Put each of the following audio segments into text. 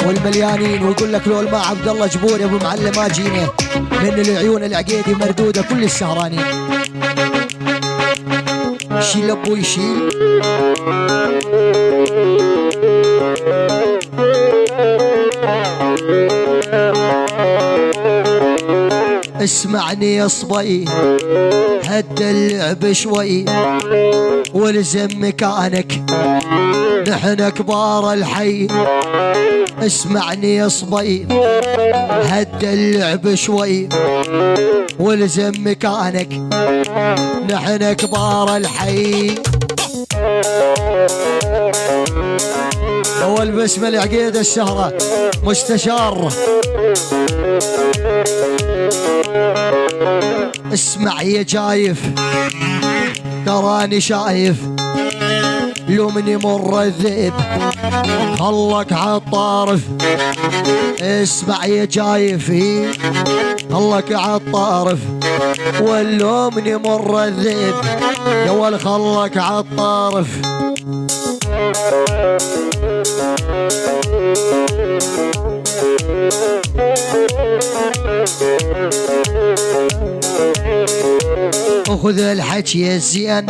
والمليانين، ويقول لك لو ما عبد الله جبور يا ابو معلم ما جينا، من العيون العقيدي مردوده كل السهرانين. شيل ابوي شيل. اسمعني يا صبي هد اللعب شوي والزم مكانك، نحن كبار الحي. اسمعني يا صبي هد اللعب شوي والزم مكانك، نحن كبار الحي. اول بسمة العقيدة الشهرة مستشار. اسمع يا جايف تراني شايف لو من يمر الذئب خلك عالطارف. اسمع يا جايف خلك عالطارف، ولو من يمر الذئب يا ول خلك عالطارف. خذ الحكي الزين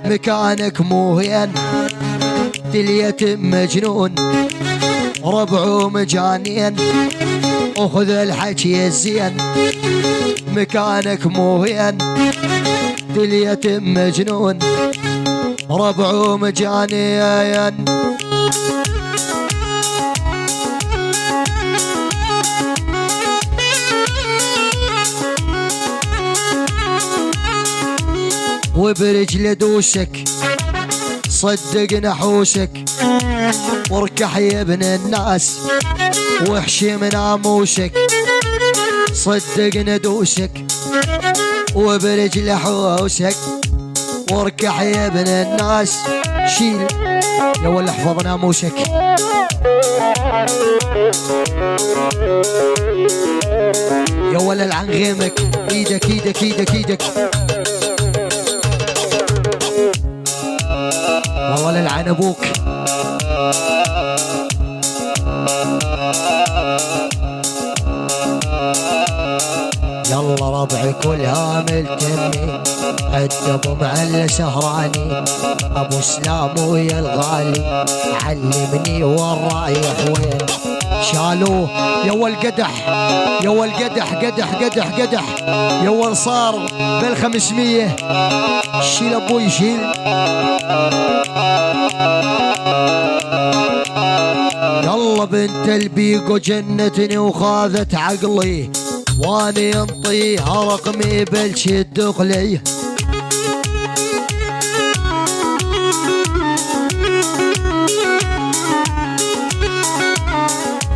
مكانك مو هين، اليتم مجنون ربعه مجانين. وخذ الحكي الزين مكانك مو هين، اليتم مجنون ربعه مجانين. وبرجل دوسك صدق نحوسك، واركح يا ابن الناس واحشي من ناموسك. صدق ندوسك وبرجل حوسك، واركح يا ابن الناس. شيل يا ول احفظ ناموسك. يا ول العن غيمك، ايدك ايدك ايدك ايدك. والله للعن ابوك. يلا ربعي كلها ملتمي، عد ابو معل سهراني، ابو سلام ويا الغالي علمني والرايح وين. شالوه يا ول قدح، يا ول قدح قدح قدح قدح، يا ول صار بال500. شيل ابوي شيل. يلا بنت البيقو جنتني وخاذت عقلي، واني انطيها رقمي بالشد قلي.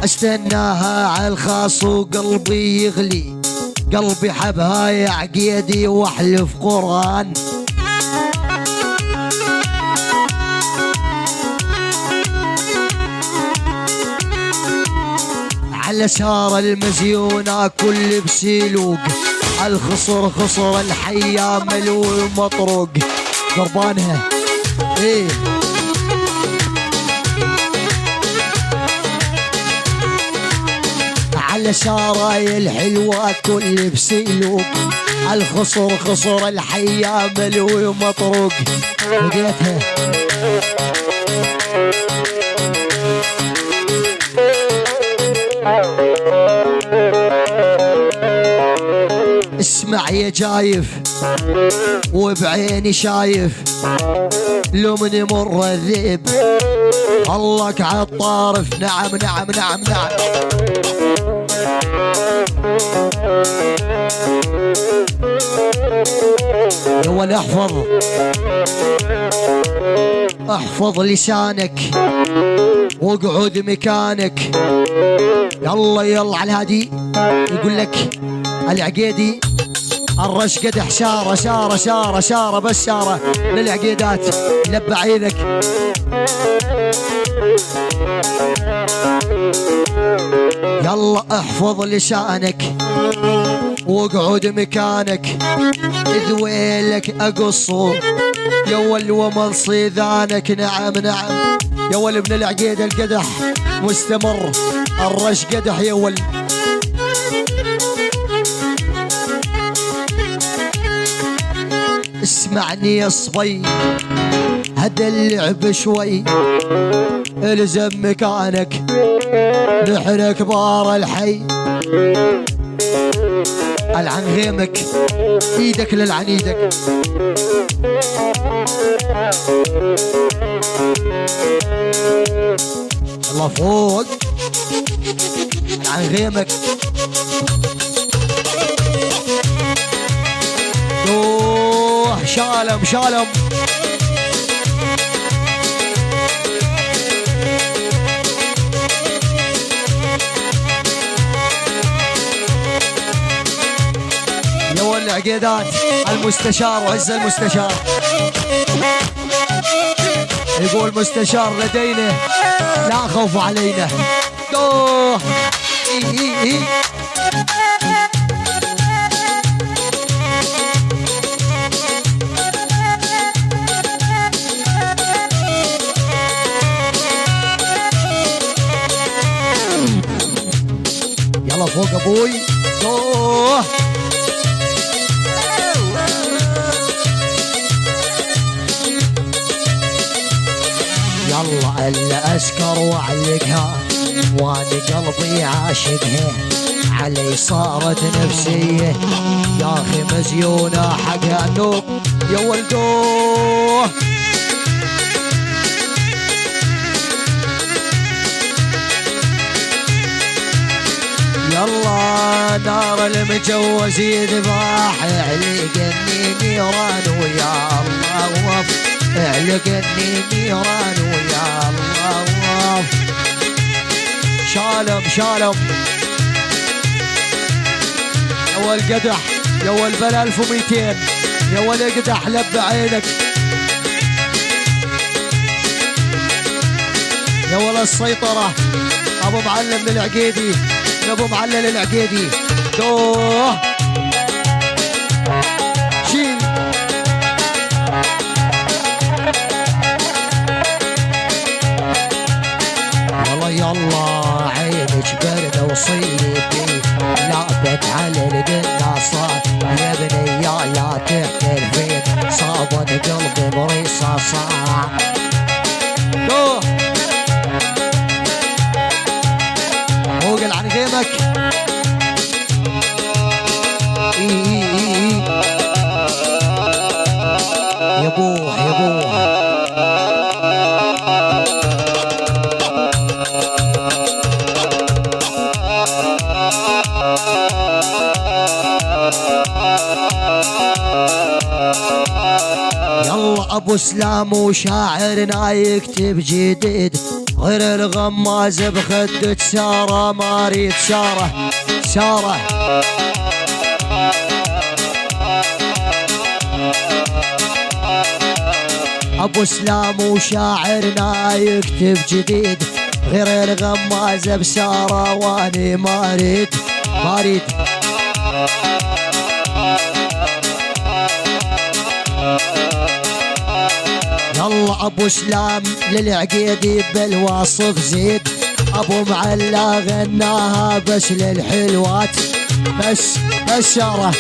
استناها على الخاص وقلبي يغلي، قلبي حبها يا عقيدي واحلف قرآن. على سار المزيونة كل بسيلوق، الخصر خصر الحيا ملو مطروق. قربانها ايه على ساراي الحلوة كل بسيلوق، الخصر خصر الحيا ملو مطروق. بديتها اسمع يا جايف وبعيني شايف لو من يمر الذئب خلك عالطارف. نعم نعم نعم نعم. يا ولد احفظ احفظ لسانك واقعد مكانك. يلا يلا على الهادي. يقول لك العقيدي الرش قدح شارة شارة شارة شارة بس شارة للعقيدات. لبع عينك. يلا احفظ لسانك واقعد مكانك. ذويلك اقصه يا ول ومن صيدانك. نعم نعم يا ول ابن العقيد القدح مستمر، الرش قدح يا ول. اسمعني يا صبي هدا اللعب شوي، الزم مكانك نحن كبار الحي. العن غيمك ايدك للعن ايدك. الله فوق العن غيمك. اوه شالم شالم. العقيدات المستشار وعز المستشار يقول مستشار لدينا لا خوف علينا. دوه يلا فوق ابوي. دوه يلا الا اسكر واعلقها وانا قلبي عاشقها، علي صارت نفسيه يا اخي مزيونه حقها النوب يا ولدوه. يلا نار المجوز يذبح علقني نيران ويا الله علقني نيران ويا الله. شالم شالم يا ول قدح يا ول بلا 1200 يا ول قدح لب عينك يا ول السيطرة ابو معلم العقيدي ابو معلل العقيدي. دوه شيل يلا عينك برد وصيدي لعبت على القناصات يا بني يا لا تحتل فين صابن قلبي برصاصات. فوق عن غيمك يا بوح يا بوح. يلا ابو سلام وشاعرنا يكتب جديد غير الغماز بخدة سارة ما اريد سارة سارة. ابو سلام وشاعرنا يكتب جديد غير الغماز بسارة واني ما اريد ما اريد. يلا ابو سلام للعقيدي بالواصف زيد، ابو معلا غناها بس للحلوات بس شاره.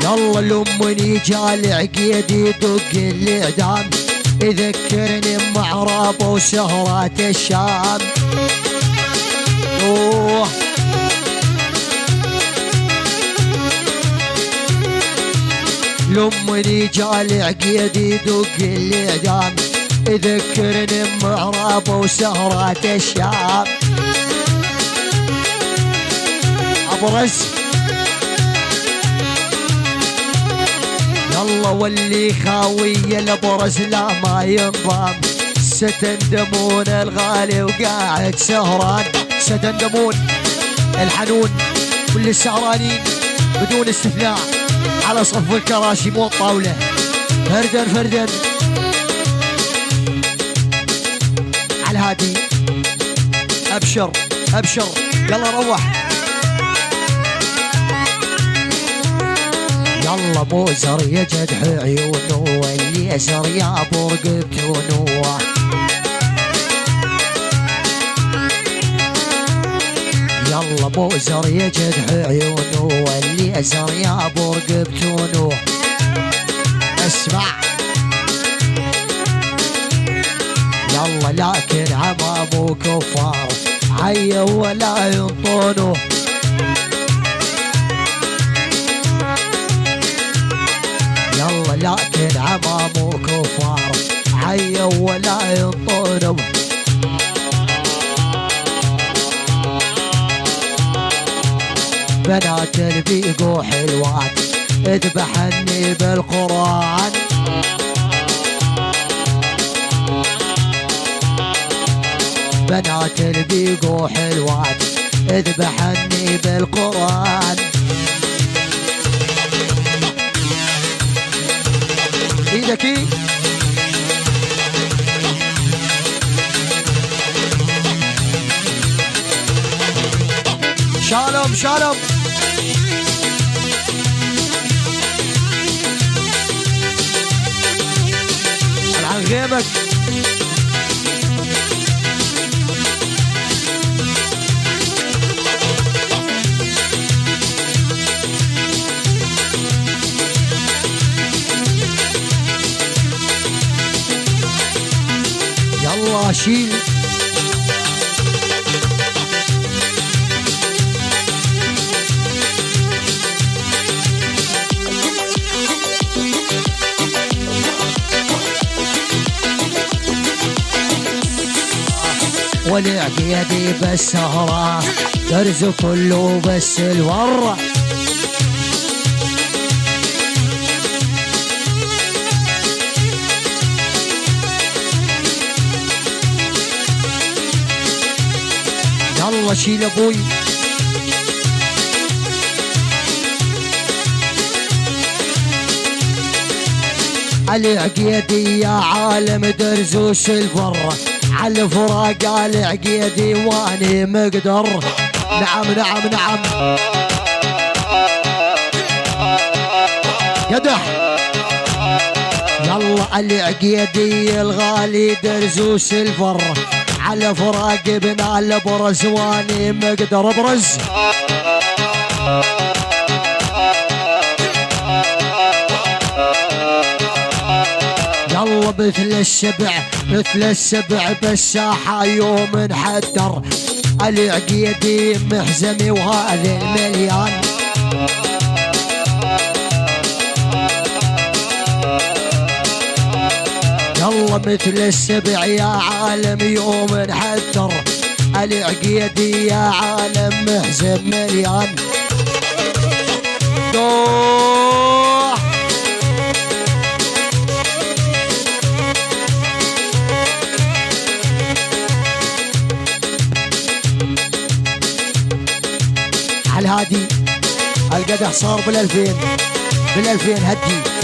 يلا لمني جال عقيدي دق الاعدام يذكرني بمعراب وسهرات الشام. اوه لمني جال عقيدي دق الاعدام يذكرني بمعراب وسهرات الشام. ابرز يلا واللي خاوية الابرز لا ما ينضام، ستندمون الغالي وقاعد سهران، ستندمون الحنون واللي السهرانين بدون استثناء على صف الكراسي مو الطاولة فردا فردا على الهادي. ابشر ابشر يلا روح يلا بوزر يجدح عيونه واليسر يا ابو رقبتونه. يلا بوزر يجدح عيونه واليسر يا ابو رقبتونه. اسمع يلا لكن عمامو كفار عي ولا ينطونه. يلا لكن عمامو كفار عي ولا ينطونه. بنات البيقو حلوات اذبحني بالقرآن. بنات البيقو حلوات اذبحني بالقرآن. ايدك شالم شالم عن غيبك. يلا شيل والعقيدي بالسهرة درز كله بس الورة. يلا شيل ابوي العقيدي يا عالم درزوش البرة على الفراق العقيدي واني مقدر. نعم نعم نعم قدح. يلا العقيدي الغالي درزوش البرة على فراق ابن البرز واني مقدر ابرز. يلا مثل السبع بالساحة يوم نحدر العقيدي محزمي وهذا المليان. يلا مثل السبع يا عالم يوم نحدر العقيدي يا عالم محزم مليان. على الهادي القدح صار بالألفين هدي